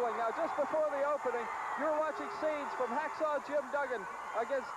wrestling. Now, just before the opening, you're watching scenes from Hacksaw Jim Duggan against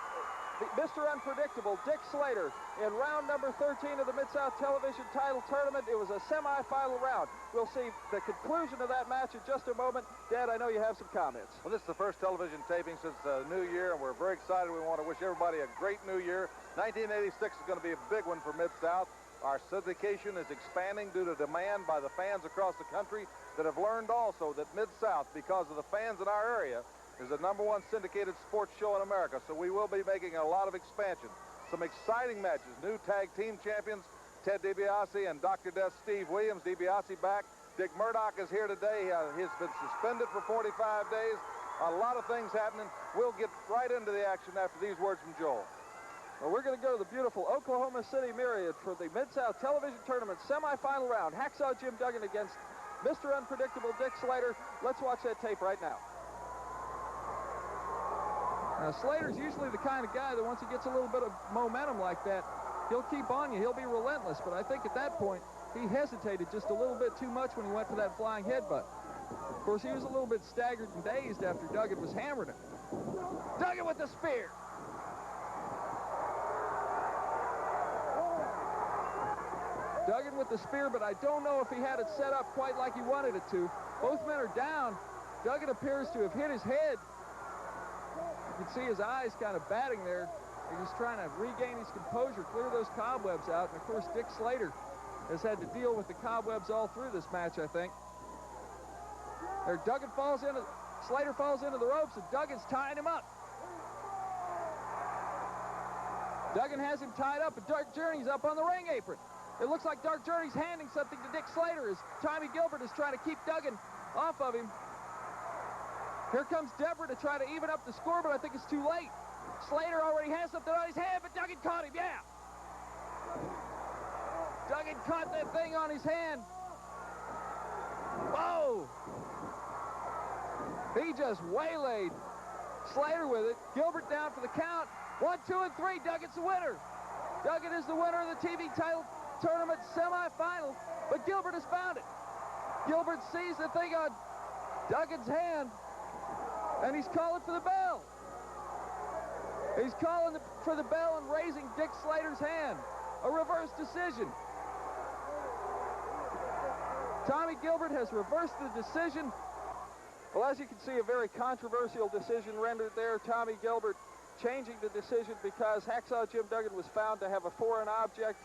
Mr. Unpredictable, Dick Slater, in round number 13 of the Mid-South Television title tournament. It was a semifinal round. We'll see the conclusion of that match in just a moment. Dad, I know you have some comments. Well, this is the first television taping since the new year, and we're very excited. We want to wish everybody a great new year. 1986 is going to be a big one for Mid-South. Our syndication is expanding due to demand by the fans across the country that have learned also that Mid-South, because of the fans in our area, is the #1 syndicated sports show in America. So we will be making a lot of expansion. Some exciting matches. New tag team champions, Ted Dibiase and Dr. Death Steve Williams. Dibiase back. Dick Murdoch is here today. He's been suspended for 45 days. A lot of things happening. We'll get right into the action after these words from Joel. Well, we're going to go to the beautiful Oklahoma City Myriad for the Mid-South Television Tournament semifinal round. Hacksaw Jim Duggan against Mr. Unpredictable Dick Slater. Let's watch that tape right now. Now, Slater's usually the kind of guy that once he gets a little bit of momentum like that, he'll keep on you. He'll be relentless. But I think at that point, he hesitated just a little bit too much when he went for that flying headbutt. Of course, he was a little bit staggered and dazed after Duggan was hammering him. Duggan with the spear. Duggan with the spear, but I don't know if he had it set up quite like he wanted it to. Both men are down. Duggan appears to have hit his head. You can see his eyes kind of batting there. He's trying to regain his composure, clear those cobwebs out. And, of course, Dick Slater has had to deal with the cobwebs all through this match, I think. There, Duggan falls into, Slater falls into the ropes, and Duggan's tying him up. Duggan has him tied up, and Dark Journey's up on the ring apron. It looks like Dark Journey's handing something to Dick Slater as Tommy Gilbert is trying to keep Duggan off of him. Here comes Deborah to try to even up the score, but I think it's too late. Slater already has something on his hand, but Duggan caught him, yeah. Duggan caught that thing on his hand. Whoa! He just waylaid Slater with it. Gilbert down for the count. 1, 2, and 3. Duggan's the winner. Duggan is the winner of the TV title tournament semifinal, but Gilbert has found it. Gilbert sees the thing on Duggan's hand, and he's calling for the bell. He's calling for the bell and raising Dick Slater's hand. A reverse decision. Tommy Gilbert has reversed the decision. Well, as you can see, a very controversial decision rendered there. Tommy Gilbert changing the decision because Hacksaw Jim Duggan was found to have a foreign object.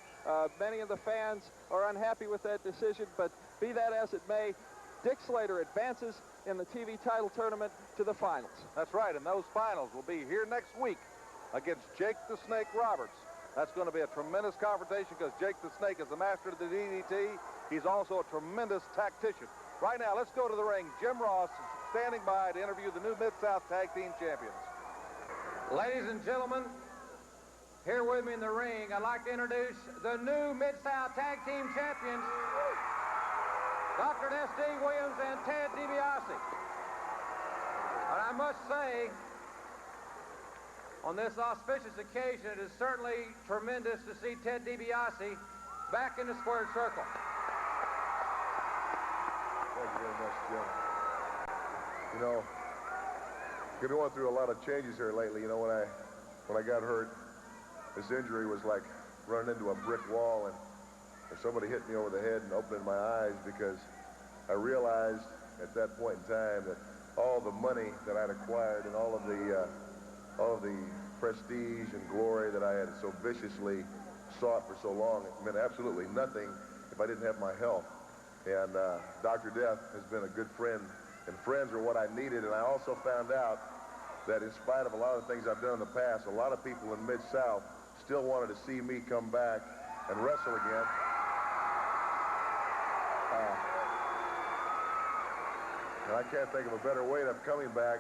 Many of the fans are unhappy with that decision, but be that as it may, Dick Slater advances in the TV title tournament to the finals. That's right, and those finals will be here next week against Jake the Snake Roberts. That's going to be a tremendous confrontation because Jake the Snake is the master of the DDT. He's also a tremendous tactician. Right now, let's go to the ring. Jim Ross is standing by to interview the new Mid-South Tag Team Champions. Ladies and gentlemen, here with me in the ring, I'd like to introduce the new Mid-South Tag Team Champions, Dr. Death Steve Williams and Ted Dibiase. And I must say, on this auspicious occasion, it is certainly tremendous to see Ted Dibiase back in the squared circle. Thank you very much, Jim. You know, we've been going through a lot of changes here lately. You know, when I got hurt, this injury was like running into a brick wall, and somebody hit me over the head and opened my eyes, because I realized at that point in time that all the money that I'd acquired and all of the prestige and glory that I had so viciously sought for so long, it meant absolutely nothing if I didn't have my health. And Dr. Death has been a good friend, and friends are what I needed. And I also found out that in spite of a lot of things I've done in the past, a lot of people in Mid-South still wanted to see me come back and wrestle again. And I can't think of a better way of coming back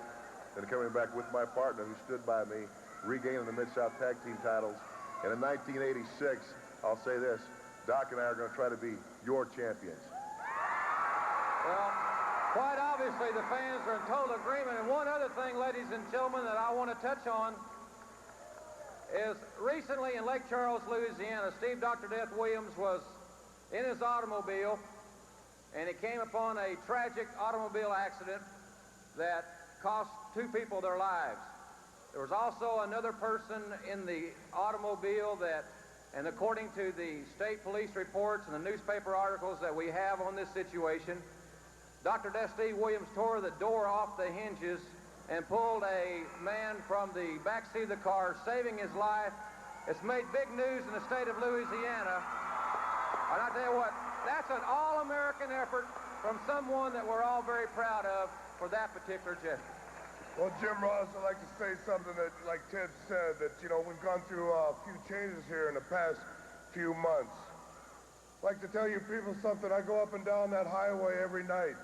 than coming back with my partner who stood by me, regaining the Mid-South Tag Team titles. And in 1986, I'll say this, Doc and I are going to try to be your champions. Well, quite obviously the fans are in total agreement. And one other thing, ladies and gentlemen, that I want to touch on is recently in Lake Charles, Louisiana, Steve Dr. Death Williams was in his automobile, and he came upon a tragic automobile accident that cost 2 people their lives. There was also another person in the automobile that, and according to the state police reports and the newspaper articles that we have on this situation, Dr. Death Steve Williams tore the door off the hinges and pulled a man from the back seat of the car, saving his life. It's made big news in the state of Louisiana. And I tell you what, that's an all-American effort from someone that we're all very proud of for that particular gesture. Well, Jim Ross, I'd like to say something that, like Ted said, that, you know, we've gone through a few changes here in the past few months. I'd like to tell you people something. I go up and down that highway every night.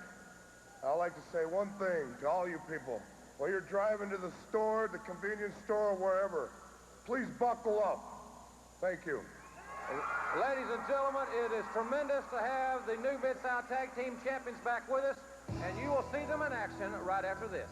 I'd like to say one thing to all you people. While you're driving to the store, the convenience store, wherever, please buckle up. Thank you. Ladies and gentlemen, it is tremendous to have the new Mid-South Tag Team Champions back with us, and you will see them in action right after this.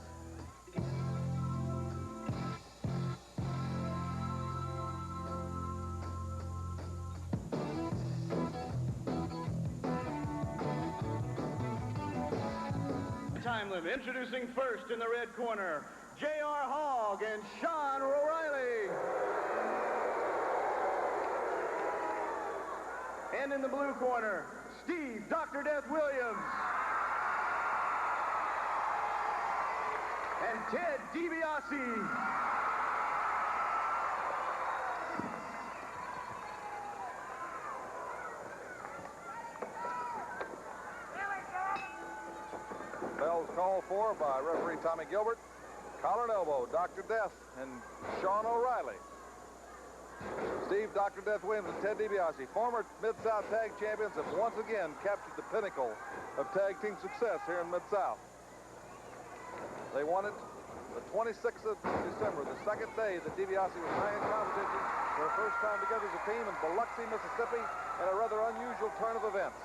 Time limit. Introducing first in the red corner, J.R. Hogg and Sean O'Reilly. And in the blue corner, Steve Dr. Death Williams. And Ted Dibiase. Bell's called for by referee Tommy Gilbert. Collar and elbow, Dr. Death and Sean O'Reilly. Steve Dr. Death Williams and Ted Dibiase, former Mid-South Tag Champions, have once again captured the pinnacle of tag team success here in Mid-South. They won it the 26th of December, the second day that Dibiase was high in competition for the first time together as a team in Biloxi, Mississippi, in a rather unusual turn of events.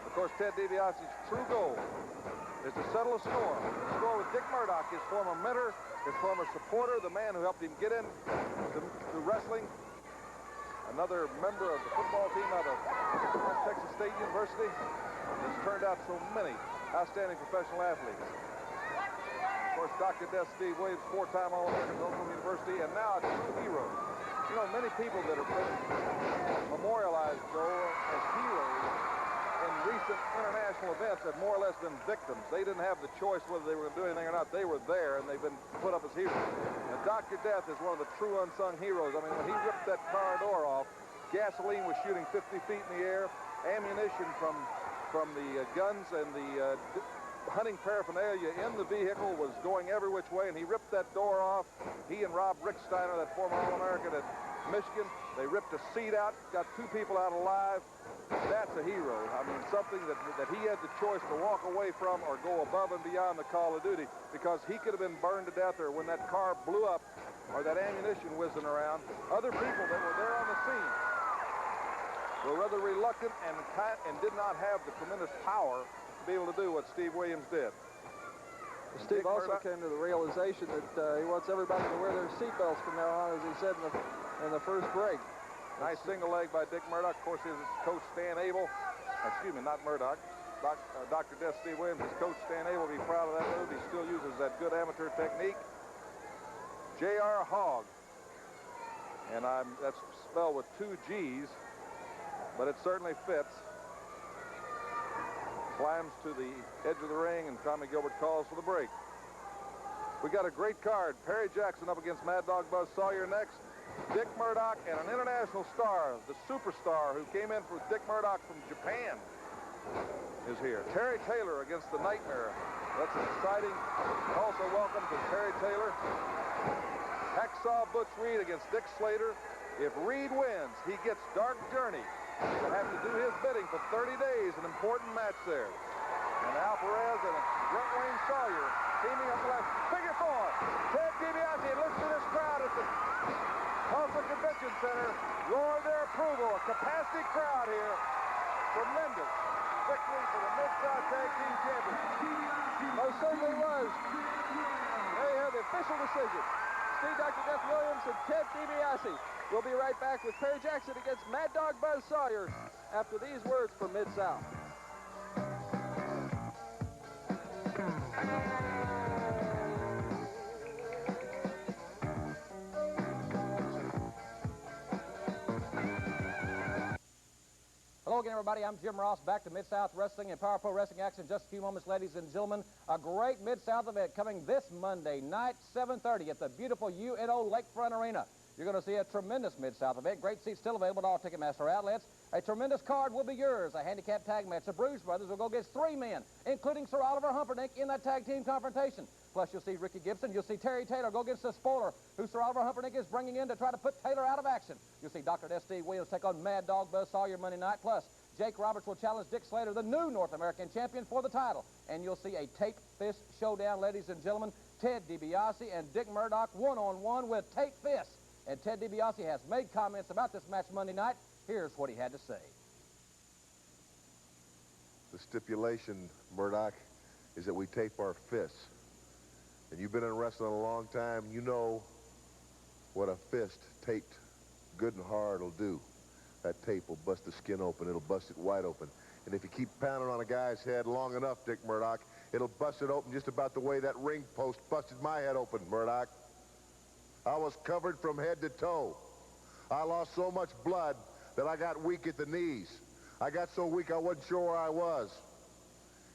Of course, Ted Dibiase's true goal is to settle a score. A score with Dick Murdoch, his former mentor, his former supporter, the man who helped him get into wrestling. Another member of the football team out of West Texas State University. That's turned out so many outstanding professional athletes. Of course, Dr. Death Steve Williams, 4-time All-American at Oklahoma University, and now a true hero. You know, many people that have been memorialized, Joe, as heroes in recent international events have more or less been victims. They didn't have the choice whether they were going to do anything or not. They were there, and they've been put up as heroes. And Dr. Death is one of the true unsung heroes. I mean, when he ripped that car door off, gasoline was shooting 50 feet in the air, ammunition from the guns and the hunting paraphernalia in the vehicle was going every which way, and he ripped that door off. He and Rob Ricksteiner, that former All-American at Michigan, they ripped a seat out, got 2 people out alive. That's a hero. I mean, something that he had the choice to walk away from or go above and beyond the call of duty, because he could have been burned to death, or when that car blew up or that ammunition whizzing around, other people that were there on the scene were rather reluctant and did not have the tremendous power to be able to do what Steve Williams did. Steve also came to the realization that he wants everybody to wear their seatbelts from now on, as he said in the first break. Nice single leg by Dick Murdoch. Of course, his coach Stan Abel, excuse me, not Murdoch, Dr. Death Steve Williams, his coach Stan Abel will be proud of that move. He still uses that good amateur technique. J.R. Hogg, and that's spelled with 2 G's, but it certainly fits. Climbs to the edge of the ring, and Tommy Gilbert calls for the break. We got a great card. Perry Jackson up against Mad Dog Buzz Sawyer next. Dick Murdoch and an international star, the superstar who came in for Dick Murdoch from Japan, is here. Terry Taylor against the Nightmare. That's exciting. Also welcome to Terry Taylor. Hacksaw Butch Reed against Dick Slater. If Reed wins, he gets Dark Journey. He'll have to do his bidding for 30 days, an important match there. And Al Perez and Brent Wayne Sawyer teaming up left. Figure 4. Ted Dibiase, and listen to this crowd at the Tulsa Convention Center. Roar their approval. A capacity crowd here. Tremendous victory for the Mid-South Tag Team Champions. Most certainly was. There you have the official decision. Steve Dr. Death Williams and Ted Dibiase. We'll be right back with Perry Jackson against Mad Dog Buzz Sawyer after these words from Mid-South. Hello again, everybody. I'm Jim Ross, back to Mid-South Wrestling and Power Pro Wrestling action in just a few moments, ladies and gentlemen. A great Mid-South event coming this Monday night, 7:30 at the beautiful UNO Lakefront Arena. You're going to see a tremendous Mid-South event. Great seats still available at all Ticketmaster outlets. A tremendous card will be yours. A handicap tag match. The Bruise Brothers will go against 3 men, including Sir Oliver Humperdinck in that tag team confrontation. Plus, you'll see Ricky Gibson. You'll see Terry Taylor go against the Spoiler, who Sir Oliver Humperdinck is bringing in to try to put Taylor out of action. You'll see Dr. S.D. Williams take on Mad Dog Buzz Sawyer Monday night. Plus, Jake Roberts will challenge Dick Slater, the new North American champion, for the title. And you'll see a tape fist showdown, ladies and gentlemen. Ted Dibiase and Dick Murdoch one-on-one with tape fists. And Ted Dibiase has made comments about this match Monday night. Here's what he had to say. The stipulation, Murdoch, is that we tape our fists. And you've been in wrestling a long time. You know what a fist taped good and hard will do. That tape will bust the skin open. It'll bust it wide open. And if you keep pounding on a guy's head long enough, Dick Murdoch, it'll bust it open just about the way that ring post busted my head open, Murdoch. I was covered from head to toe. I lost so much blood that I got weak at the knees. I got so weak I wasn't sure where I was.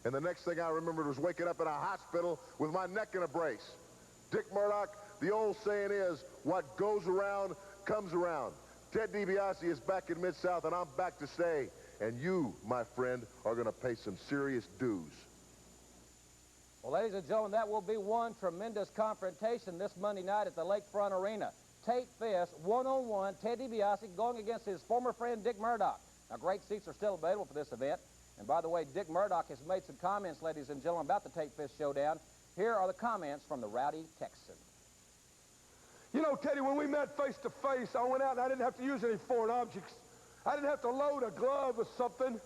And the next thing I remembered was waking up in a hospital with my neck in a brace. Dick Murdoch, the old saying is, what goes around comes around. Ted Dibiase is back in Mid-South, and I'm back to stay. And you, my friend, are going to pay some serious dues. Well, ladies and gentlemen, that will be one tremendous confrontation this Monday night at the Lakefront Arena. Tape fist, one-on-one, Ted Dibiase going against his former friend Dick Murdoch. Now, great seats are still available for this event. And by the way, Dick Murdoch has made some comments, ladies and gentlemen, about the tape fist showdown. Here are the comments from the Rowdy Texan. You know, Teddy, when we met face-to-face, I went out and I didn't have to use any foreign objects. I didn't have to load a glove or something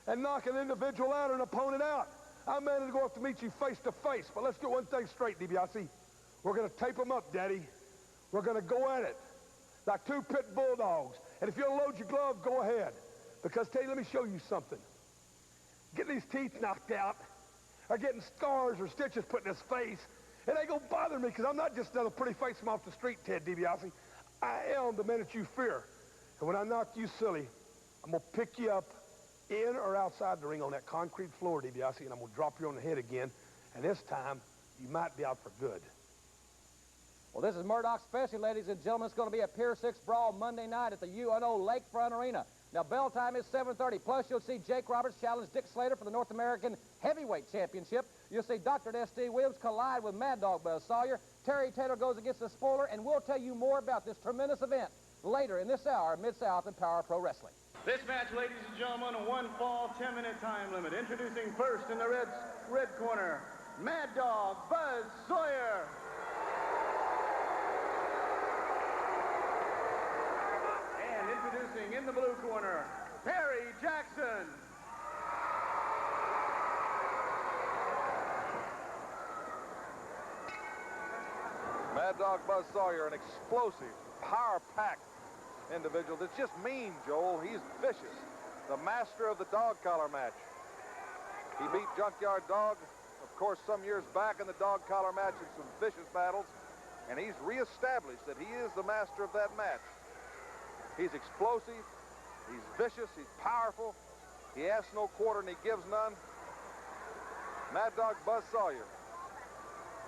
and knock an individual out or an opponent out. I managed to go up to meet you face-to-face. But let's get one thing straight, Dibiase. We're going to tape them up, Daddy. We're going to go at it like 2 pit bulldogs. And if you'll load your glove, go ahead. Because, Teddy, let me show you something. Getting these teeth knocked out or getting scars or stitches put in his face, it ain't going to bother me because I'm not just another pretty face from off the street, Ted Dibiase. I am the minute you fear. And when I knock you silly, I'm going to pick you up in or outside the ring on that concrete floor, Dibiase, and I'm going to drop you on the head again. And this time, you might be out for good. Well, this is Murdoch special, ladies and gentlemen. It's going to be a Pier 6 brawl Monday night at the UNO Lakefront Arena. Now, bell time is 7:30. Plus, you'll see Jake Roberts challenge Dick Slater for the North American Heavyweight Championship. You'll see Dr. S.D. Williams collide with Mad Dog Buzz Sawyer. Terry Taylor goes against the Spoiler, and we'll tell you more about this tremendous event later in this hour of Mid-South and Power Pro Wrestling. This match, ladies and gentlemen, a 1 fall, 10-minute time limit. Introducing first in the red corner, Mad Dog Buzz Sawyer. And introducing in the blue corner, Perry Jackson. Mad Dog Buzz Sawyer, an explosive, power-packed individual that's just mean, Joel. He's vicious. The master of the dog collar match. He beat Junkyard Dog, of course, some years back in the dog collar match in some vicious battles, and he's reestablished that he is the master of that match. He's explosive, he's vicious, he's powerful, he asks no quarter and he gives none. Mad Dog Buzz Sawyer.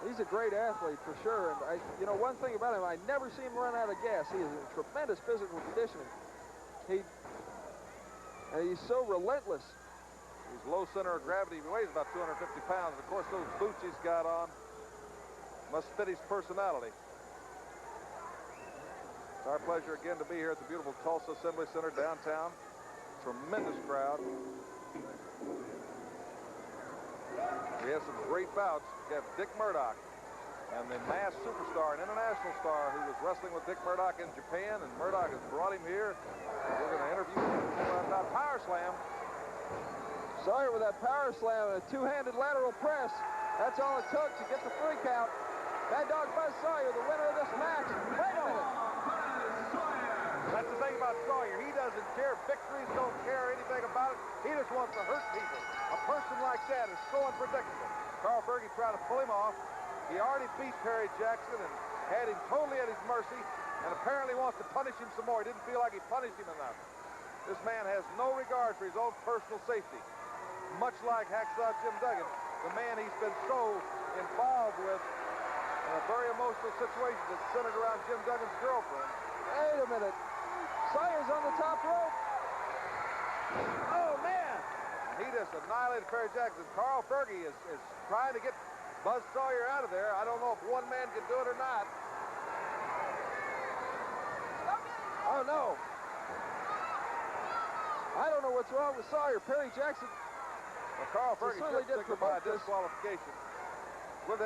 He's a great athlete for sure, and you know, one thing about him, I never see him run out of gas. He is in tremendous physical conditioning. He's so relentless. He's low center of gravity. He weighs about 250 pounds. Of course, those boots he's got on must fit his personality. It's our pleasure again to be here at the beautiful Tulsa Assembly Center downtown. Tremendous crowd. We have some great bouts. We have Dick Murdoch and the masked superstar and international star who was wrestling with Dick Murdoch in Japan, and Murdoch has brought him here. We're going to interview him about power slam. Sawyer with that power slam and a 2-handed lateral press. That's all it took to get the 3 count. Mad Dog Buzz Sawyer, the winner of this match. Right on it. That's the thing about Sawyer. He doesn't care. Victories don't care anything about it. He just wants to hurt people. A person like that is so unpredictable. Carl Berge tried to pull him off. He already beat Perry Jackson and had him totally at his mercy, and apparently wants to punish him some more. He didn't feel like he punished him enough. This man has no regard for his own personal safety. Much like Hacksaw Jim Duggan, the man he's been so involved with in a very emotional situation that's centered around Jim Duggan's girlfriend. Wait a minute. Sawyer's on the top rope. Oh, man. He just annihilated Perry Jackson. Carl Berge is trying to get Buzz Sawyer out of there. I don't know if one man can do it or not. Oh, no. I don't know what's wrong with Sawyer. Perry Jackson. Well, Carl Berge certainly should did stick by provoke this. disqualification. We'll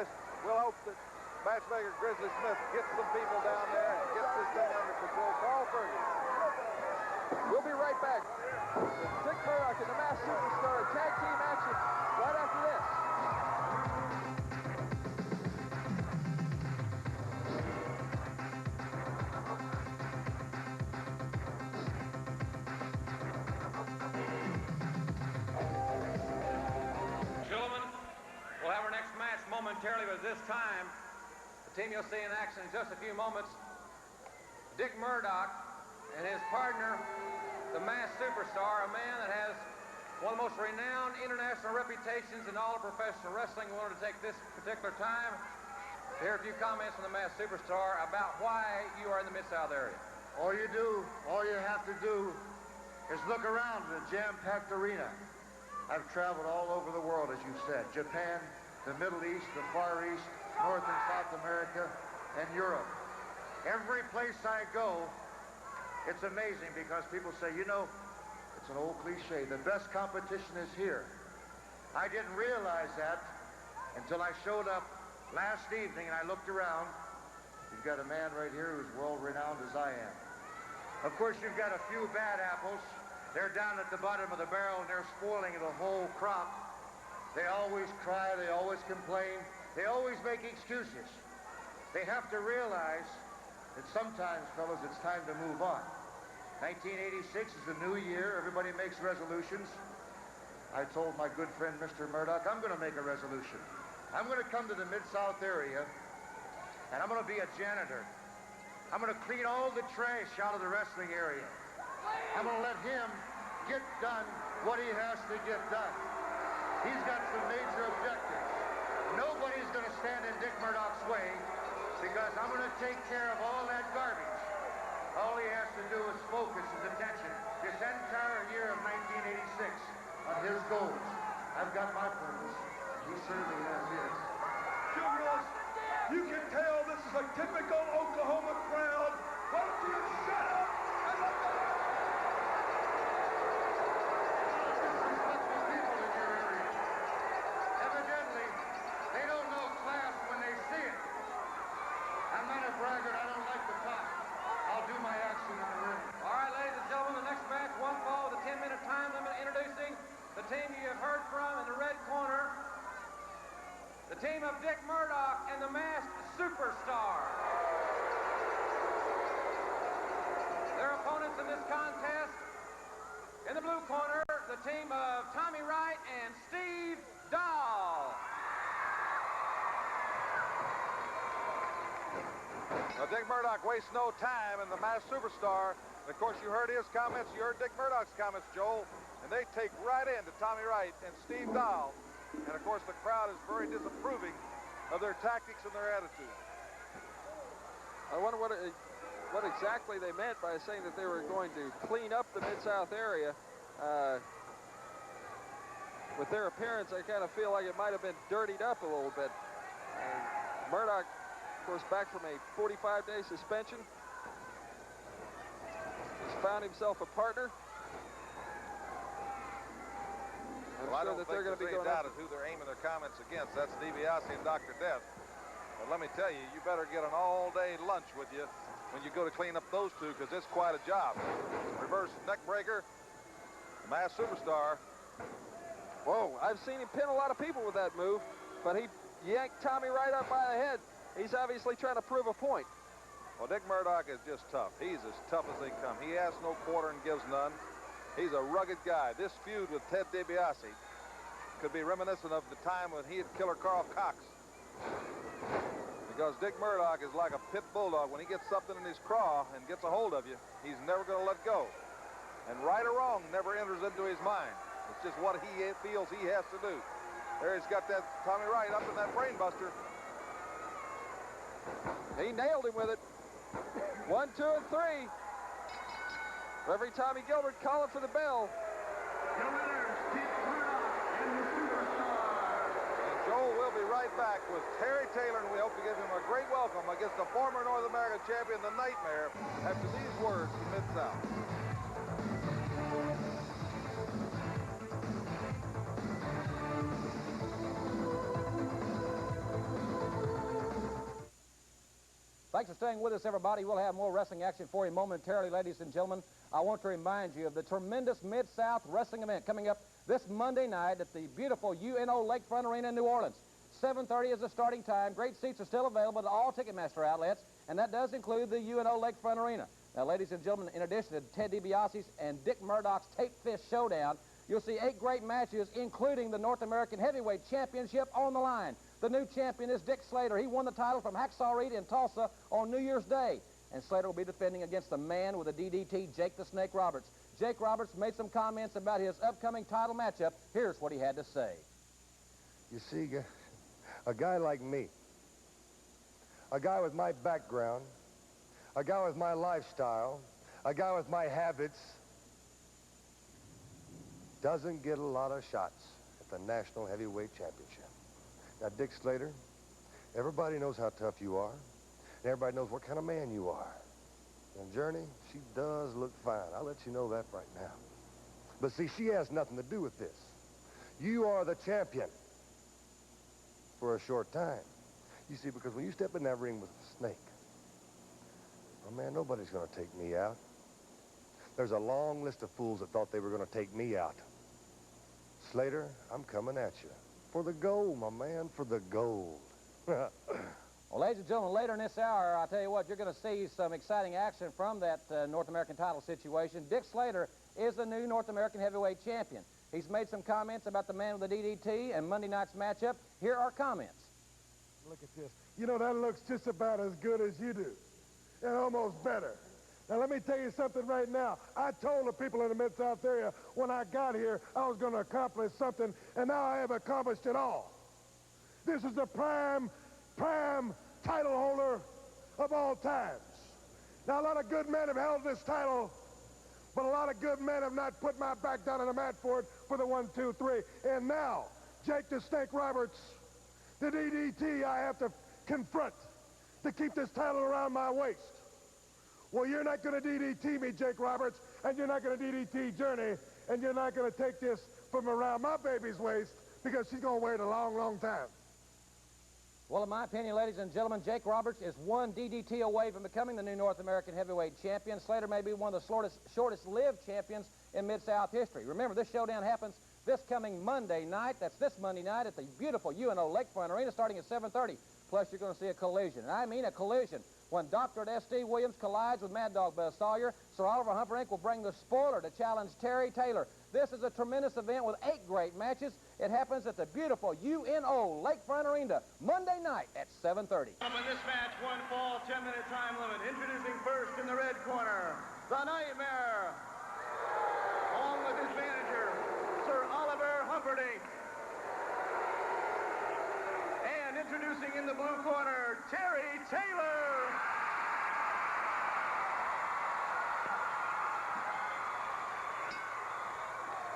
hope that matchmaker Grizzly Smith gets some people down there and gets this thing under control. Carl Berge. We'll be right back with Dick Murdoch and the Masked Superstar tag team action right after this. Gentlemen, we'll have our next match momentarily, but this time, the team you'll see in action in just a few moments, Dick Murdoch and his partner, the Masked Superstar, a man that has one of the most renowned international reputations in all of professional wrestling. We wanted to take this particular time to hear a few comments from the Masked Superstar about why you are in the Mid-South area. All you have to do is look around in a jam-packed arena. I've traveled all over the world, as you said. Japan, the Middle East, the Far East, North and South America, and Europe. Every place I go, it's amazing because people say, you know, it's an old cliche, the best competition is here. I didn't realize that until I showed up last evening and I looked around. You've got a man right here who's world-renowned as I am. Of course, you've got a few bad apples. They're down at the bottom of the barrel and they're spoiling the whole crop. They always cry, they always complain, they always make excuses. They have to realize that sometimes, fellas, it's time to move on. 1986 is a new year. Everybody makes resolutions. I told my good friend, Mr. Murdoch, I'm going to make a resolution. I'm going to come to the Mid-South area, and I'm going to be a janitor. I'm going to clean all the trash out of the wrestling area. I'm going to let him get done what he has to get done. He's got some major objectives. Nobody's going to stand in Dick Murdoch's way because I'm going to take care of all that garbage. All he has to do is focus his attention this entire year of 1986 on his goals. I've got my purpose. He certainly has his. Jim Ross, you can tell this is a typical Oklahoma crowd. Why don't you shut up and let them... Disrespectful people in your area. Evidently, they don't know class when they see it. I'm not a braggart. I don't like to talk. I'll do my action on the ring. All right, ladies and gentlemen, the next match, one fall with a 10-minute time limit, introducing the team you have heard from in the red corner, the team of Dick Murdoch and the Masked Superstar. Their opponents in this contest, in the blue corner, the team of Tommy Wright and Steve Dahl. Now, Dick Murdoch wastes no time in the Masked Superstar. And of course, you heard his comments, you heard Dick Murdoch's comments, Joel, and they take right into Tommy Wright and Steve Dahl. And of course, the crowd is very disapproving of their tactics and their attitude. I wonder what exactly they meant by saying that they were going to clean up the Mid-South area. With their appearance, I kind of feel like it might have been dirtied up a little bit. Murdoch, of course, back from a 45-day suspension. He's found himself a partner. Well, I don't think there's any doubt of who they're aiming their comments against. That's Dibiase and Dr. Death. But let me tell you, you better get an all-day lunch with you when you go to clean up those two, because it's quite a job. Reverse neck breaker, the Masked Superstar. Whoa, I've seen him pin a lot of people with that move, but he yanked Tommy right up by the head. He's obviously trying to prove a point. Well, Dick Murdoch is just tough. He's as tough as they come. He asks no quarter and gives none. He's a rugged guy. This feud with Ted Dibiase could be reminiscent of the time when he had Killer Carl Cox. Because Dick Murdoch is like a pit bulldog. When he gets something in his craw and gets a hold of you, he's never going to let go. And right or wrong never enters into his mind. It's just what he feels he has to do. There he's got that Tommy Wright up in that brain buster. He nailed him with it. 1, 2, and 3. Referee Tommy Gilbert calling for the bell. The winners, Dick Murdoch and the Superstar. And Joel will be right back with Terry Taylor, and we hope to give him a great welcome against the former North American champion, the Nightmare, after these words from Mid-South. Thanks for staying with us, everybody. We'll have more wrestling action for you momentarily, ladies and gentlemen. I want to remind you of the tremendous Mid-South wrestling event coming up this Monday night at the beautiful UNO Lakefront Arena in New Orleans. 7:30 is the starting time. Great seats are still available at all Ticketmaster outlets, and that does include the UNO Lakefront Arena. Now, ladies and gentlemen, in addition to Ted DiBiase's and Dick Murdoch's Tape Fist Showdown, you'll see 8 great matches, including the North American Heavyweight Championship on the line. The new champion is Dick Slater. He won the title from Hacksaw Reed in Tulsa on New Year's Day. And Slater will be defending against the man with a DDT, Jake the Snake Roberts. Jake Roberts made some comments about his upcoming title matchup. Here's what he had to say. You see, a guy like me, a guy with my background, a guy with my lifestyle, a guy with my habits, doesn't get a lot of shots at the National Heavyweight Championship. Now, Dick Slater, everybody knows how tough you are, and everybody knows what kind of man you are. And Journey, she does look fine. I'll let you know that right now. But see, she has nothing to do with this. You are the champion for a short time. You see, because when you step in that ring with the Snake, oh man, nobody's going to take me out. There's a long list of fools that thought they were going to take me out. Slater, I'm coming at you. For the gold, my man, for the gold. Well, ladies and gentlemen, later in this hour, I'll tell you what, you're going to see some exciting action from that North American title situation. Dick Slater is the new North American Heavyweight Champion. He's made some comments about the man with the DDT and Monday night's matchup. Here are comments. Look at this. You know, that looks just about as good as you do, and almost better. Now, let me tell you something right now. I told the people in the Mid-South area when I got here I was going to accomplish something, and now I have accomplished it all. This is the prime title holder of all times. Now, a lot of good men have held this title, but a lot of good men have not put my back down on the mat for it for the 1, 2, 3. And now, Jake the Snake Roberts, the DDT I have to confront to keep this title around my waist. Well, you're not going to DDT me, Jake Roberts, and you're not going to DDT Journey, and you're not going to take this from around my baby's waist because she's going to wear it a long, long time. Well, in my opinion, ladies and gentlemen, Jake Roberts is 1 DDT away from becoming the new North American Heavyweight Champion. Slater may be one of the shortest-lived champions in Mid-South history. Remember, this showdown happens this coming Monday night. That's this Monday night at the beautiful UNO Lakefront Arena starting at 7:30. Plus, you're going to see a collision. And I mean a collision. When Dr. S.D. Williams collides with Mad Dog Buzz Sawyer, Sir Oliver Humperdinck will bring the spoiler to challenge Terry Taylor. This is a tremendous event with 8 great matches. It happens at the beautiful UNO Lakefront Arena Monday night at 7:30. In this match, 1 fall, 10-minute time limit. Introducing first in the red corner, the Nightmare, along with his manager, Sir Oliver Humperdinck. And introducing in the blue corner, Terry Taylor.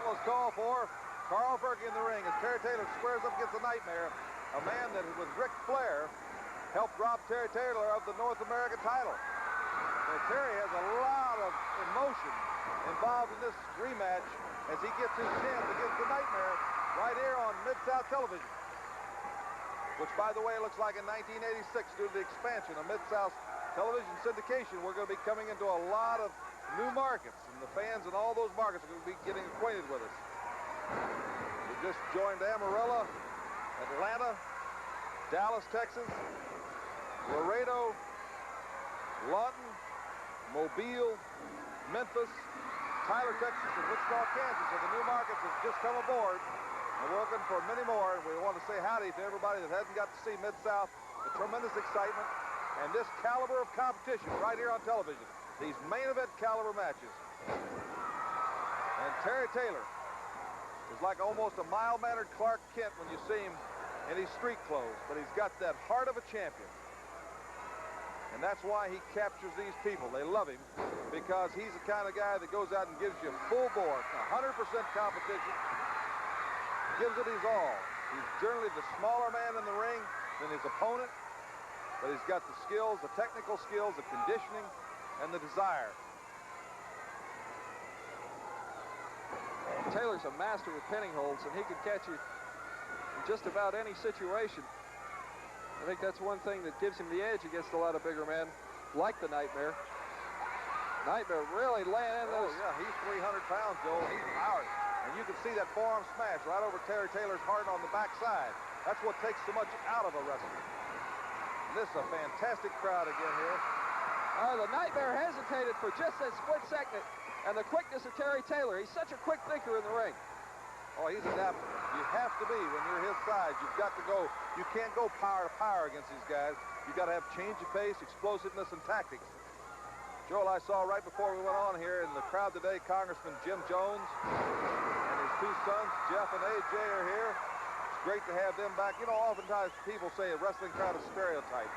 Was called for. Carl Berkey in the ring as Terry Taylor squares up against the Nightmare, a man that with Ric Flair helped drop Terry Taylor of the North American title. Now, Terry has a lot of emotion involved in this rematch as he gets his chance against the Nightmare right here on Mid-South Television, which, by the way, looks like in 1986, due to the expansion of Mid-South television syndication, we're going to be coming into a lot of new markets, and the fans in all those markets are going to be getting acquainted with us. We just joined Amarillo, Atlanta, Dallas, Texas, Laredo, Lawton, Mobile, Memphis, Tyler, Texas, and Wichita, Kansas are the new markets that have just come aboard. And we're looking for many more, and we want to say howdy to everybody that hasn't got to see Mid-South, the tremendous excitement, and this caliber of competition right here on television. These main event caliber matches. And Terry Taylor is like almost a mild-mannered Clark Kent when you see him in his street clothes, but he's got that heart of a champion. And that's why he captures these people. They love him because he's the kind of guy that goes out and gives you full bore, 100% competition, gives it his all. He's generally the smaller man in the ring than his opponent, but he's got the skills, the technical skills, the conditioning, and the desire. Taylor's a master with pinning holds, and he can catch you in just about any situation. I think that's one thing that gives him the edge against a lot of bigger men, like the Nightmare. Nightmare really laying in those. Oh, yeah, he's 300 pounds, Joel. He's powered. And you can see that forearm smash right over Terry Taylor's heart on the backside. That's what takes so much out of a wrestler. And this is a fantastic crowd again here. The Nightmare hesitated for just that split second, and the quickness of Terry Taylor. He's such a quick thinker in the ring. Oh, he's adaptable. You have to be when you're his size. You've got to go. You can't go power to power against these guys. You've got to have change of pace, explosiveness, and tactics. Joel, I saw right before we went on here in the crowd today, Congressman Jim Jones and his two sons, Jeff and AJ, are here. It's great to have them back. You know, oftentimes people say a wrestling crowd is stereotyped.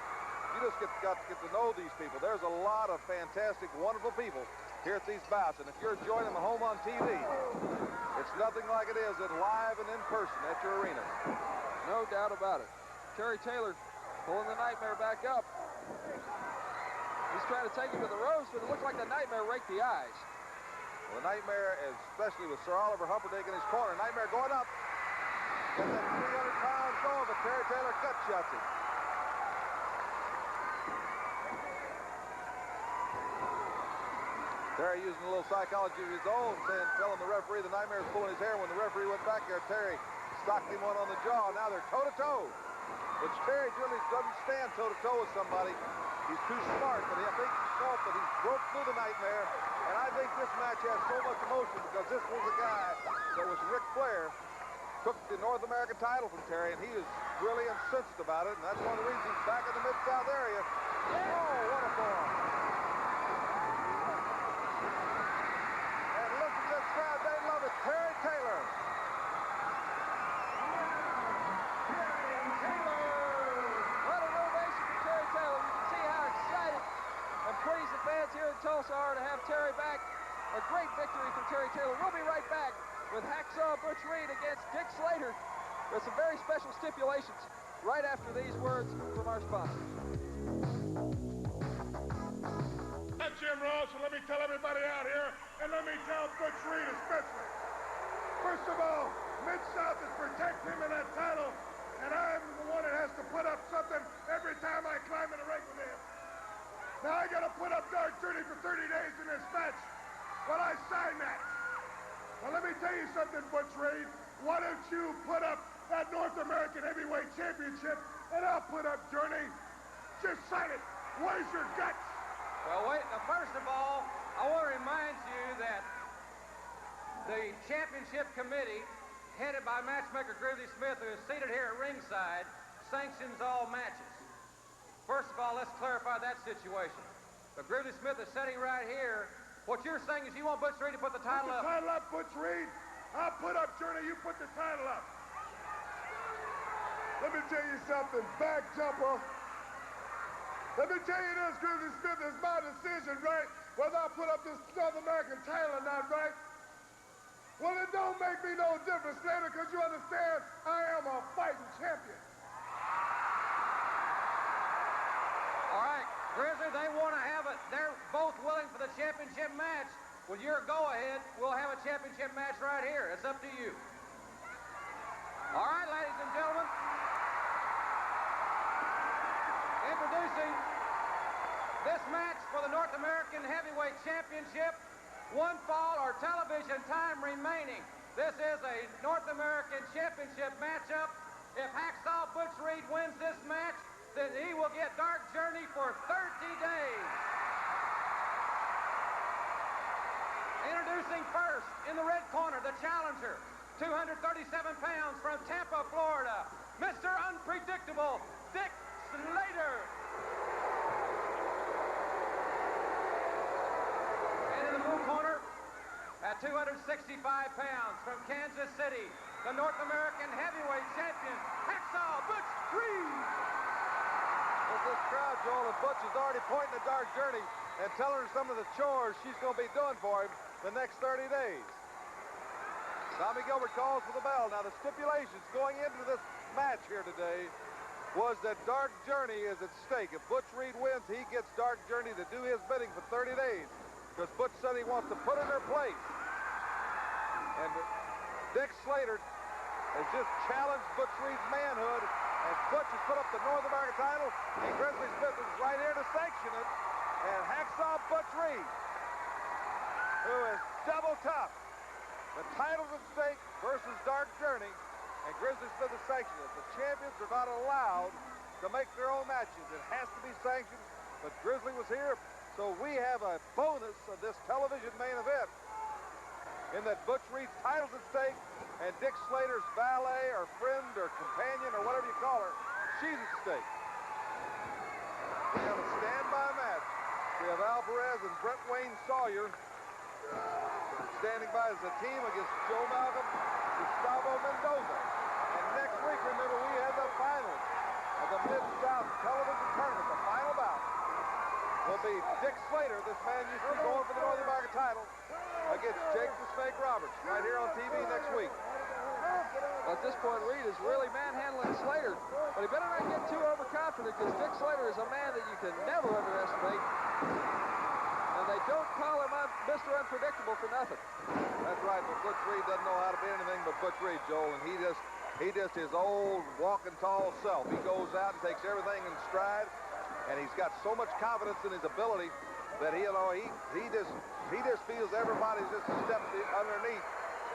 You just got to get to know these people. There's a lot of fantastic, wonderful people here at these bouts. And if you're enjoying them at home on TV, it's nothing like it is live and in person at your arena. No doubt about it. Terry Taylor pulling the Nightmare back up. He's trying to take him to the ropes, but it looked like the Nightmare raked the eyes. Well, the Nightmare, especially with Sir Oliver Humperdinck in his corner, Nightmare going up. Got that 300 pounds going, but Terry Taylor gut shots him. Terry using a little psychology of his own, telling the referee the Nightmare is pulling his hair. When the referee went back there, Terry stocked him one on the jaw. Now they're toe-to-toe, which Terry really doesn't stand toe-to-toe with somebody. He's too smart, but I think he's smart, but he's broke through the Nightmare. And I think this match has so much emotion because this was a guy that was Ric Flair, took the North American title from Terry, and he is really incensed about it, and that's one of the reasons he's back in the Mid-South area. Oh, what a form. And listen to this crowd, they love it. Terry Taylor. What an ovation for Terry Taylor. You can see how excited and pleased the fans here in Tulsa are to have Terry back. A great victory for Terry Taylor. We'll be right back with Hacksaw Butch Reed against Dick Slater with some very special stipulations right after these words from our sponsors. I'm Jim Ross, and let me tell everybody out here, and let me tell Butch Reed especially. First of all, Mid-South is protecting him in that title, and I'm the one that has to put up something every time I climb in the ring with him. Now I gotta put up Dark Journey for 30 days in this match. Well, I signed that. Now let me tell you something, Butch Reed. Why don't you put up that North American Heavyweight Championship, and I'll put up Journey. Just sign it. Where's your guts? Well, wait, now, first of all, I want to remind you that the championship committee, headed by matchmaker Grizzly Smith, who is seated here at ringside, sanctions all matches. First of all, let's clarify that situation. But Grizzly Smith is sitting right here. What you're saying is you want Butch Reed to put the title up. Put the title up, Butch Reed. I'll put up Journey, you put the title up. Let me tell you something, back jumper. Let me tell you this, Grizzly Smith, it's my decision, right? Whether I put up this North American title or not, right? Well, it don't make me no difference, Slater, because you understand I am a fighting champion. All right, Grizzly, they want to have it. They're both willing for the championship match. With your go-ahead, we'll have a championship match right here. It's up to you. All right, ladies and gentlemen. Introducing this match for the North American Heavyweight Championship. One fall or television time remaining. This is a North American Championship matchup. If Hacksaw Butch Reed wins this match, then he will get Dark Journey for 30 days. Introducing first in the red corner, the challenger, 237 pounds from Tampa, Florida, Mr. Unpredictable, Dick Slater. And in the blue corner, at 265 pounds from Kansas City, the North American heavyweight champion, Hacksaw Butch Reed. With this crowd, Joel, and Butch is already pointing at Dark Journey and telling her some of the chores she's going to be doing for him the next 30 days. Tommy Gilbert calls for the bell. Now, the stipulations going into this match here today was that Dark Journey is at stake. If Butch Reed wins, he gets Dark Journey to do his bidding for 30 days because Butch said he wants to put in her place. And Dick Slater has just challenged Butch Reed's manhood, and Butch has put up the North American title, and Grizzly Smith is right here to sanction it. And Hacksaw Butch Reed, who is double tough. The title's at stake versus Dark Journey, and Grizzly Smith is sanctioned it. The champions are not allowed to make their own matches. It has to be sanctioned, but Grizzly was here, so we have a bonus of this television main event in that Butch Reed's title's at stake, and Dick Slater's valet or friend or companion or whatever you call her, she's at stake. We have a standby match. We have Alvarez and Brent Wayne Sawyer standing by as a team against Joe Malcolm, Gustavo Mendoza. And next week, remember, we have the finals of the Mid-South Television Tournament. The final bout will be Dick Slater, this man used to be going for the North American title, against Jake the Snake Roberts, right here on TV next week. Well, at this point, Reed is really manhandling Slater, but he better not get too overconfident because Dick Slater is a man that you can never underestimate. And they don't call him Mr. Unpredictable for nothing. That's right, but Butch Reed doesn't know how to be anything but Butch Reed, Joel, and he just his old walking tall self. He goes out and takes everything in stride, and he's got so much confidence in his ability that he just feels everybody's just a step underneath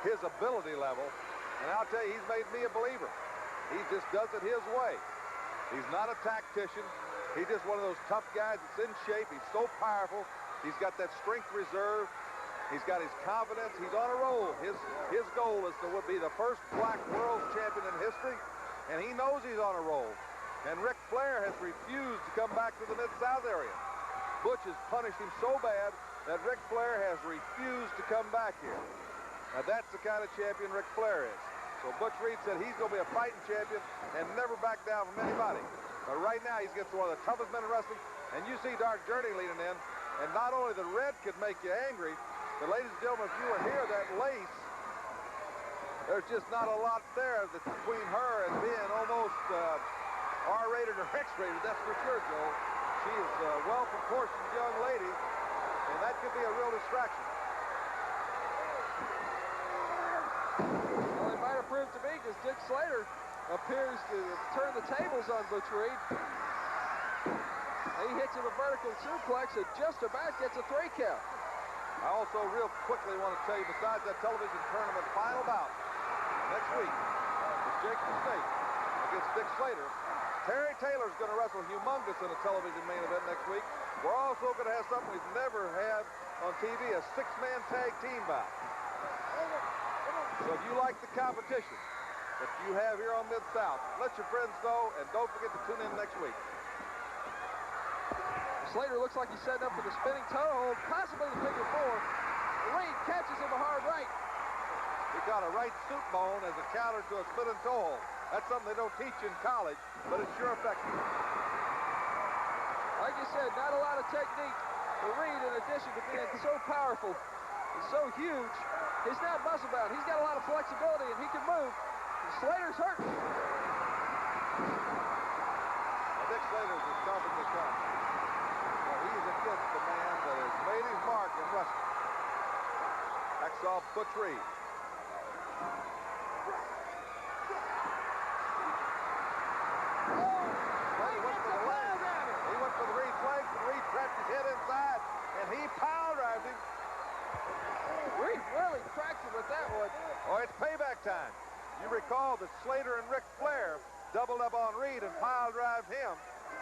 his ability level. And I'll tell you, he's made me a believer. He just does it his way. He's not a tactician. He's just one of those tough guys that's in shape. He's so powerful. He's got that strength reserve. He's got his confidence. He's on a roll. His goal is to be the first black world champion in history, and he knows he's on a roll. And Ric Flair has refused to come back to the Mid-South area. Butch has punished him so bad that Ric Flair has refused to come back here. Now, that's the kind of champion Ric Flair is. So Butch Reed said he's going to be a fighting champion and never back down from anybody. But right now, he's against one of the toughest men in wrestling. And you see Dark Journey leading in. And not only the red could make you angry, but ladies and gentlemen, if you were here, that lace, there's just not a lot there between her and being almost R-rated or X-rated. That's for sure, Joel. She is a well-proportioned young lady, and that could be a real distraction. Well, it might have proved to be because Dick Slater appears to turn the tables on Butch Reed. He hits him a vertical suplex and just about gets a 3 count. I also real quickly want to tell you, besides that television tournament final bout next week, is Jake the Snake against Dick Slater. Terry Taylor's going to wrestle humongous in a television main event next week. We're also going to have something we've never had on TV, a 6-man tag team bout. So if you like the competition that you have here on Mid-South, let your friends know, and don't forget to tune in next week. Slater looks like he's setting up for the spinning toe hold, possibly the figure 4. Reed catches him a hard right. He got a right suit bone as a counter to a spinning toe hold. That's something they don't teach in college, but it's sure effective. Like you said, not a lot of technique. But Reed, in addition to being so powerful and so huge, he's not muscle bound. He's got a lot of flexibility and he can move. And Slater's hurt. Dick Slater's as tough as they come. Well, he's against the man that has made his mark in wrestling. Hacksaw Butch Reed. He went for the Reed's legs, and Reed trapped his head inside, and he power drives him. Reed really cracked him with that one. Oh, it's payback time. You recall that Slater and Ric Flair doubled up on Reed and pile drive him.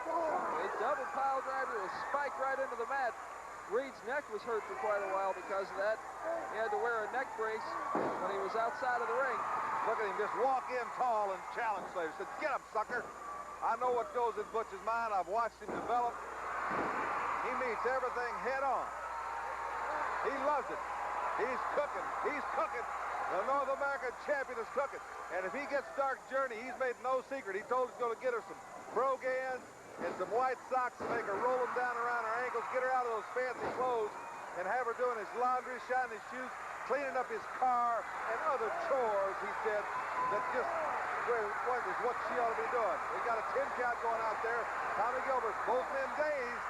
He double pile driver, a spike right into the mat. Reed's neck was hurt for quite a while because of that. He had to wear a neck brace when he was outside of the ring. Look at him just walk in tall and challenge Slater. Said, get him, sucker. I know what goes in Butch's mind. I've watched him develop. He meets everything head on. He loves it. He's cooking. He's cooking. The North American champion is cooking. And if he gets Dark Journey, he's made no secret. He told us he's going to get her some brogans and some white socks to make her roll them down around her ankles, get her out of those fancy clothes, and have her doing his laundry, shining his shoes, cleaning up his car, and other chores, he said, that just is what she ought to be doing. They got a 10 count going out there. Tommy Gilbert, both men dazed.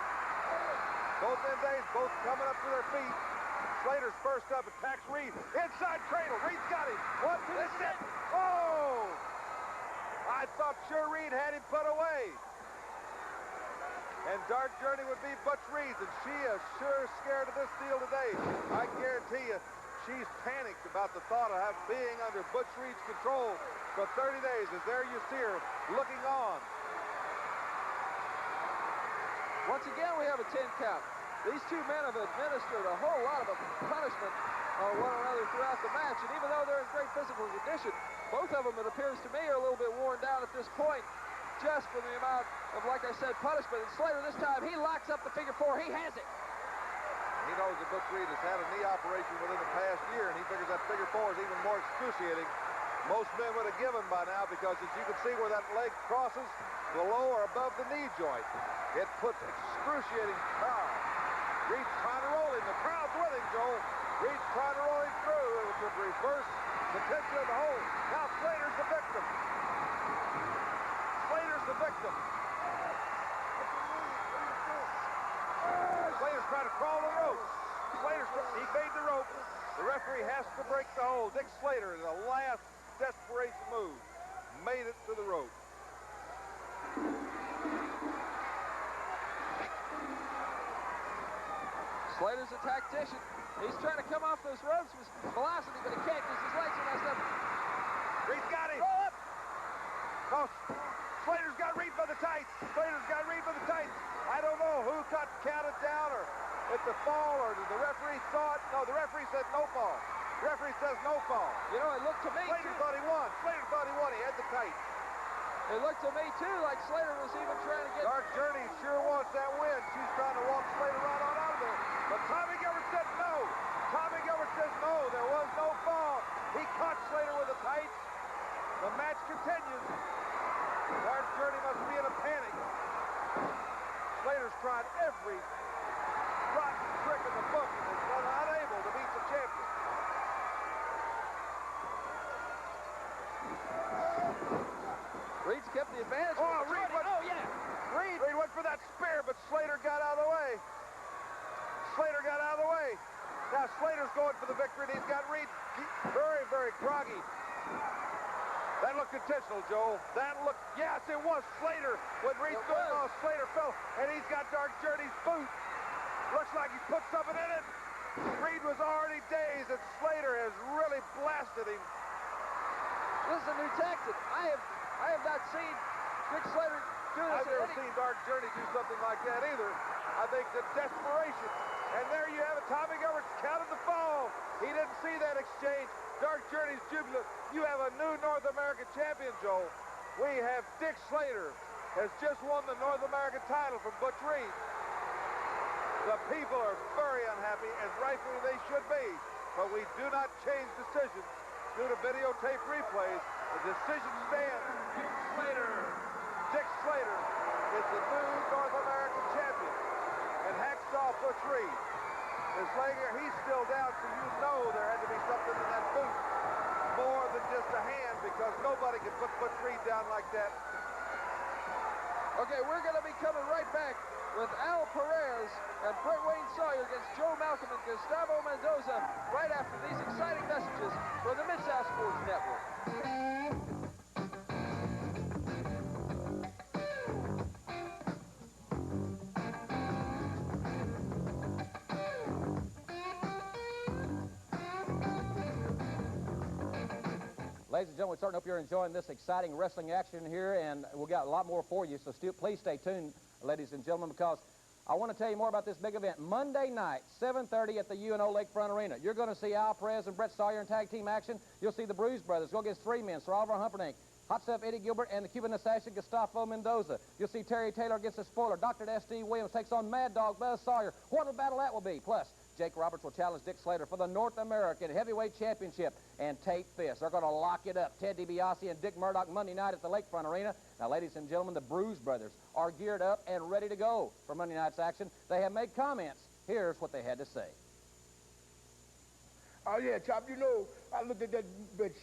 Both coming up to their feet. Slater's first up, attacks Reed. Inside cradle, Reed's got him. 1, 2, set. Oh! I thought sure Reed had him put away. And Dark Journey would be Butch Reed, and she is sure scared of this deal today. I guarantee you, she's panicked about the thought of being under Butch Reed's control for 30 days, as there you see her looking on. Once again, we have a 10 count. These two men have administered a whole lot of punishment on one another throughout the match, and even though they're in great physical condition, both of them, it appears to me, are a little bit worn down at this point, just from the amount of, like I said, punishment. And Slater, this time, he locks up the figure 4. He has it. He knows that Butch Reed has had a knee operation within the past year, and he figures that figure 4 is even more excruciating. Most men would have given by now, because as you can see where that leg crosses, below or above the knee joint, it puts excruciating power. Reed's trying to roll him. The crowd's with him, Joel. Reed's trying to roll him through. It would reverse the tension of the hold. Now Slater's the victim. Slater's the victim. Slater's trying to crawl the rope. He made the rope. The referee has to break the hold. Dick Slater, in the last desperation move, made it to the rope. Slater's a tactician. He's trying to come off those ropes with velocity, but he can't because his legs are messed up. Reed's got him. Roll up. Oh, Slater's got Reed by the tights. I don't know who got counted down, or if the fall, or did the referee saw it. No, the referee said no fall. The referee says no fall. You know, it looked to me, Slater thought he won. He had the tights. It looked to me, too, like Slater was even trying to get... Dark Journey sure wants that win. She's trying to walk Slater right on out of there. But Tommy Gilbert said no. Tommy Gilbert says no. There was no fall. He caught Slater with the tights. The match continues. Dark Journey must be in a panic. Slater's tried every rotten trick in the book and has been unable to beat the champion. Reed's kept the advantage. Oh, Reed went, Reed went for that spear, but Slater got out of the way. Now Slater's going for the victory, and he's got Reed very, very groggy. That looked intentional, Joel. Yes, it was Slater. When Reed's going off, Slater fell, and he's got Dark Journey's boot. Looks like he put something in it. Reed was already dazed, and Slater has really blasted him. This is a new tactic. I have not seen Dick Slater do this. I've never seen Dark Journey do something like that either. I think the desperation. And there you have it. Tommy Gilbert's counted the fall. He didn't see that exchange. Dark Journey's jubilant. You have a new North American champion, Joel. We have Dick Slater has just won the North American title from Butch Reed. The people are very unhappy, and rightfully they should be. But we do not change decisions due to videotape replays. The decision stands. Dick Slater is the new North American champion. And hacksaw Butch Reed. As Langer, he's still down, so you know there had to be something in that boot. More than just a hand, because nobody can put Butch Reed down like that. Okay, we're going to be coming right back with Al Perez and Brett Wayne Sawyer against Joe Malcolm and Gustavo Mendoza right after these exciting messages from the Mid-South Sports Network. Ladies and gentlemen, we certainly hope you're enjoying this exciting wrestling action here, and we've got a lot more for you, so please stay tuned, ladies and gentlemen, because I want to tell you more about this big event. Monday night, 7:30 at the UNO Lakefront Arena. You're going to see Al Perez and Brett Sawyer in tag team action. You'll see the Bruise Brothers go against three men, Sir Oliver Humperdinck, Hot Stuff Eddie Gilbert, and the Cuban assassin Gustavo Mendoza. You'll see Terry Taylor against the spoiler. Dr. S.D. Williams takes on Mad Dog Buzz Sawyer. What a battle that will be. Plus, Jake Roberts will challenge Dick Slater for the North American Heavyweight Championship. And Tate Fist, they're going to lock it up. Ted DiBiase and Dick Murdoch Monday night at the Lakefront Arena. Now, ladies and gentlemen, the Bruise Brothers are geared up and ready to go for Monday night's action. They have made comments. Here's what they had to say. Oh, yeah, Chop, you know, I looked at that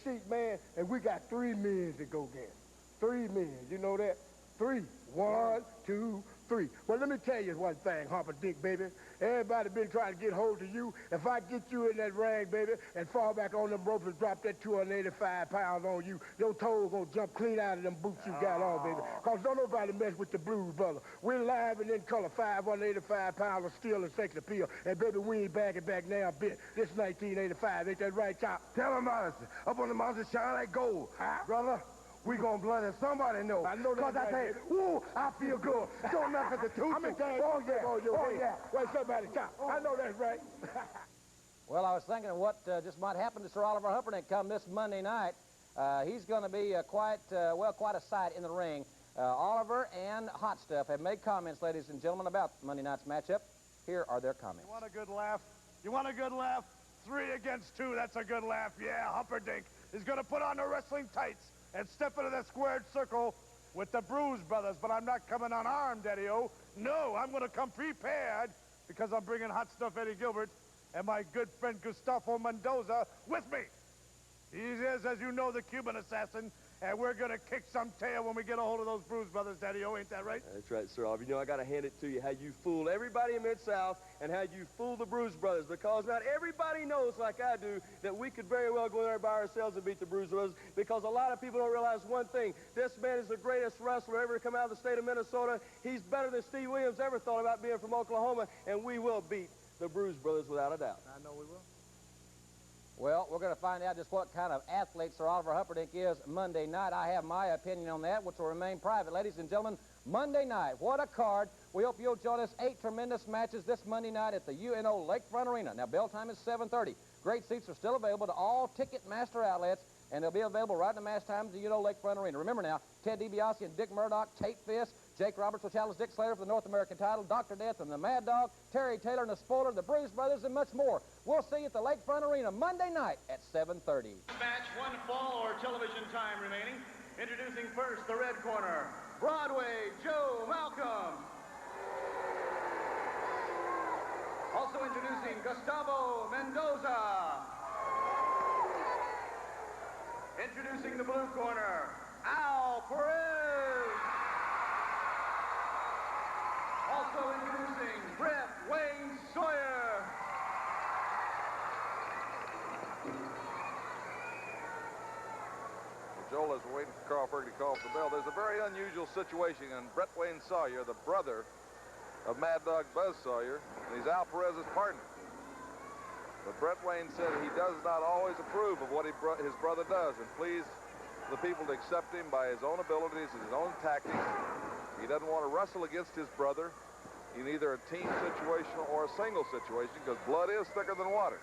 sheet, man, and we got 3 men to go get. 3 men, you know that? 3. 1, 2, 3. Well, let me tell you one thing, Humperdinck, baby. Everybody been trying to get hold of you. If I get you in that rag, baby, and fall back on them ropes and drop that 285 pounds on you, your toes gonna jump clean out of them boots you got on, baby. Cause don't nobody mess with the Blues, brother. We're live and in color, 585 pounds of steel and sex appeal. And baby, we ain't backing back now a bit. This 1985, ain't that right, Chop? Tell them honestly. Up on the mountain, shine like gold. Brother, we gonna blood and somebody know. I know that. Cause I say, woo, I feel good. Don't mess with the tooth. I'm in time. Oh, yeah. Well, somebody, Chop. I know that's right. Well, I was thinking of what just might happen to Sir Oliver Humperdinck come this Monday night. He's going to be quite a sight in the ring. Oliver and Hot Stuff have made comments, ladies and gentlemen, about Monday night's matchup. Here are their comments. You want a good laugh? You want a good laugh? 3 against 2, that's a good laugh. Yeah, Humperdinck is going to put on the wrestling tights and step into the squared circle with the Bruise Brothers, but I'm not coming unarmed, Eddie-O. No, I'm going to come prepared because I'm bringing Hot Stuff Eddie Gilbert and my good friend Gustavo Mendoza with me. He is, as you know, the Cuban assassin, and we're going to kick some tail when we get a hold of those Bruise Brothers, Daddy-O, ain't that right? That's right, Sir Oliver. You know, I got to hand it to you how you fooled everybody in Mid-South and how you fooled the Bruise Brothers, because not everybody knows, like I do, that we could very well go there by ourselves and beat the Bruise Brothers, because a lot of people don't realize one thing. This man is the greatest wrestler ever to come out of the state of Minnesota. He's better than Steve Williams ever thought about being from Oklahoma, and we will beat the Bruise Brothers without a doubt. I know we will. Well, we're going to find out just what kind of athlete Sir Oliver Humperdinck is Monday night. I have my opinion on that, which will remain private. Ladies and gentlemen, Monday night, what a card. We hope you'll join us. 8 tremendous matches this Monday night at the UNO Lakefront Arena. Now, bell time is 7:30. Great seats are still available to all Ticketmaster outlets, and they'll be available right in the match time at the UNO Lakefront Arena. Remember now, Ted DiBiase and Dick Murdoch, Tate Fist, Jake Roberts will challenge Dick Slater for the North American title, Dr. Death and the Mad Dog, Terry Taylor and the Spoiler, the Bruise Brothers, and much more. We'll see you at the Lakefront Arena Monday night at 7:30. Match, 1 fall or television time remaining. Introducing first the red corner, Broadway Joe Malcolm. Also introducing Gustavo Mendoza. Introducing the blue corner, Al Perez. Also introducing Brett Wayne Sawyer. Joel is waiting for Carl Fergie to call for the bell. There's a very unusual situation, and Brett Wayne Sawyer, the brother of Mad Dog Buzz Sawyer, and he's Al Perez's partner. But Brett Wayne said he does not always approve of what his brother does, and please the people to accept him by his own abilities and his own tactics. He doesn't want to wrestle against his brother in either a team situation or a single situation, because blood is thicker than water.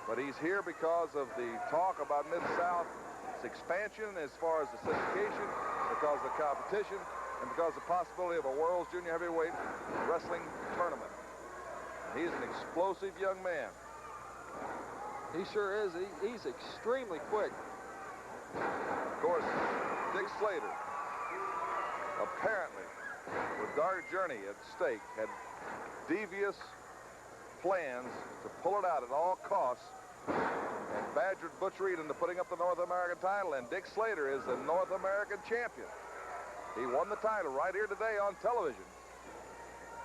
But he's here because of the talk about Mid-South's expansion as far as the syndication, because of the competition, and because of the possibility of a World's Junior Heavyweight Wrestling Tournament. He's an explosive young man. He sure is. He's extremely quick. Of course, Dick Slater, apparently, with Dark Journey at stake, had devious plans to pull it out at all costs and badgered Butch Reed into putting up the North American title, and Dick Slater is the North American champion. He won the title right here today on television,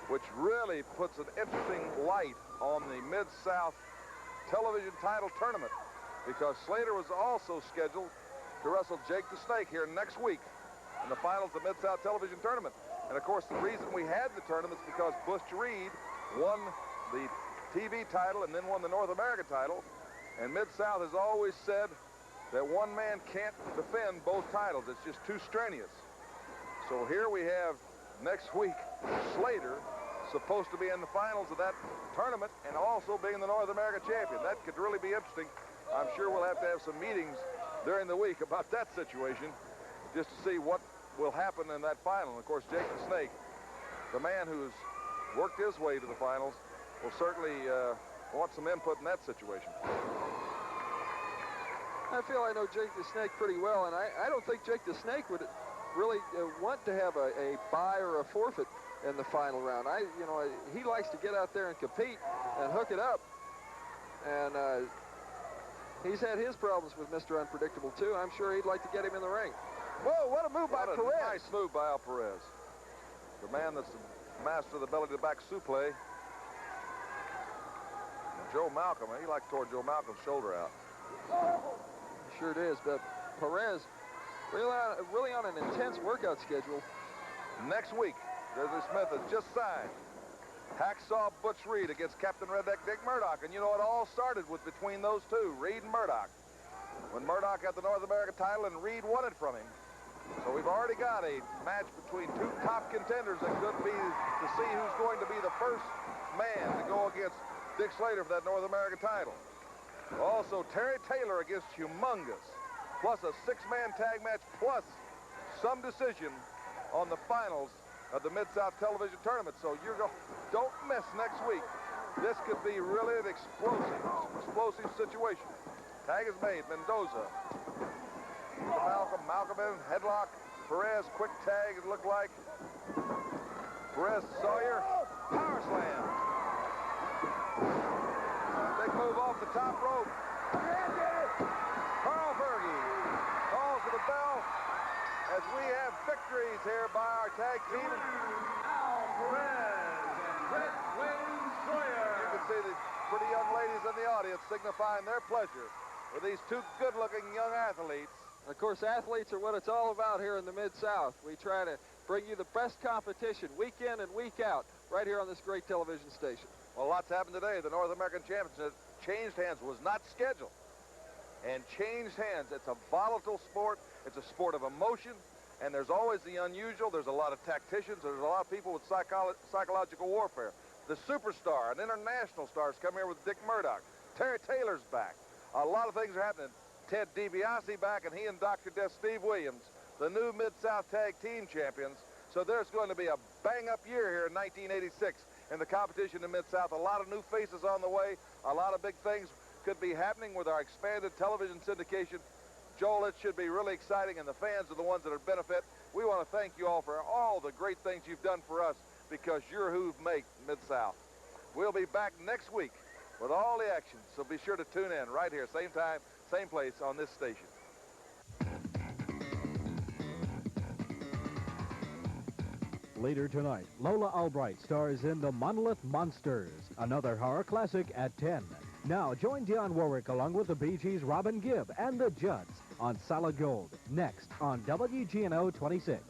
which really puts an interesting light on the Mid-South television title tournament, because Slater was also scheduled to wrestle Jake the Snake here next week in the finals of the Mid-South television tournament. And of course, the reason we had the tournament is because Butch Reed won the TV title and then won the North American title. And Mid-South has always said that one man can't defend both titles. It's just too strenuous. So here we have next week Slater supposed to be in the finals of that tournament and also being the North American champion. That could really be interesting. I'm sure we'll have to have some meetings during the week about that situation just to see what will happen in that final. And of course, Jake the Snake, the man who's worked his way to the finals, will certainly want some input in that situation. I feel I know Jake the Snake pretty well, and I don't think Jake the Snake would really want to have a bye or a forfeit in the final round. He likes to get out there and compete and hook it up. And he's had his problems with Mr. Unpredictable, too. I'm sure he'd like to get him in the ring. Whoa, what a move by Perez. Nice move by Al Perez. The man that's the master of the belly-to-back suplex. And Joe Malcolm, he like tore Joe Malcolm's shoulder out. He sure is, but Perez really on an intense workout schedule. Next week, Grizzly Smith has just signed Hacksaw Butch Reed against Captain Redneck Dick Murdoch. And you know, it all started with between those two, Reed and Murdoch. When Murdoch had the North American title and Reed won it from him. So we've already got a match between two top contenders that could be to see who's going to be the first man to go against Dick Slater for that North American title. Also, Terry Taylor against Humongous, plus a six-man tag match, plus some decision on the finals of the Mid-South Television Tournament. So don't miss next week. This could be really an explosive situation. Tag is made. Mendoza. Malcolm in, headlock. Perez, quick tag, it looked like. Perez, Sawyer, power slam. Big move off the top rope. Carl Berge calls for the bell as we have victories here by our tag team. Al Perez and Brett Wayne Sawyer. You can see the pretty young ladies in the audience signifying their pleasure with these two good-looking young athletes. Of course, athletes are what it's all about here in the Mid-South. We try to bring you the best competition week in and week out right here on this great television station. Well, lots happened today. The North American Championship changed hands, was not scheduled. And changed hands. It's a volatile sport. It's a sport of emotion. And there's always the unusual. There's a lot of tacticians. There's a lot of people with psychological warfare. The superstar, an international star, has come here with Dick Murdoch. Terry Taylor's back. A lot of things are happening. Ted Dibiase back, and he and Dr. Death Steve Williams, the new Mid-South Tag Team Champions. So there's going to be a bang-up year here in 1986 in the competition in Mid-South. A lot of new faces on the way. A lot of big things could be happening with our expanded television syndication. Joel, it should be really exciting, and the fans are the ones that are benefit. We want to thank you all for all the great things you've done for us because you're who make Mid-South. We'll be back next week with all the action, so be sure to tune in right here, same time, same place on this station. Later tonight, Lola Albright stars in The Monolith Monsters, another horror classic at 10. Now, join Dionne Warwick along with the Bee Gees' Robin Gibb and the Judds on Solid Gold, next on WGNO 26.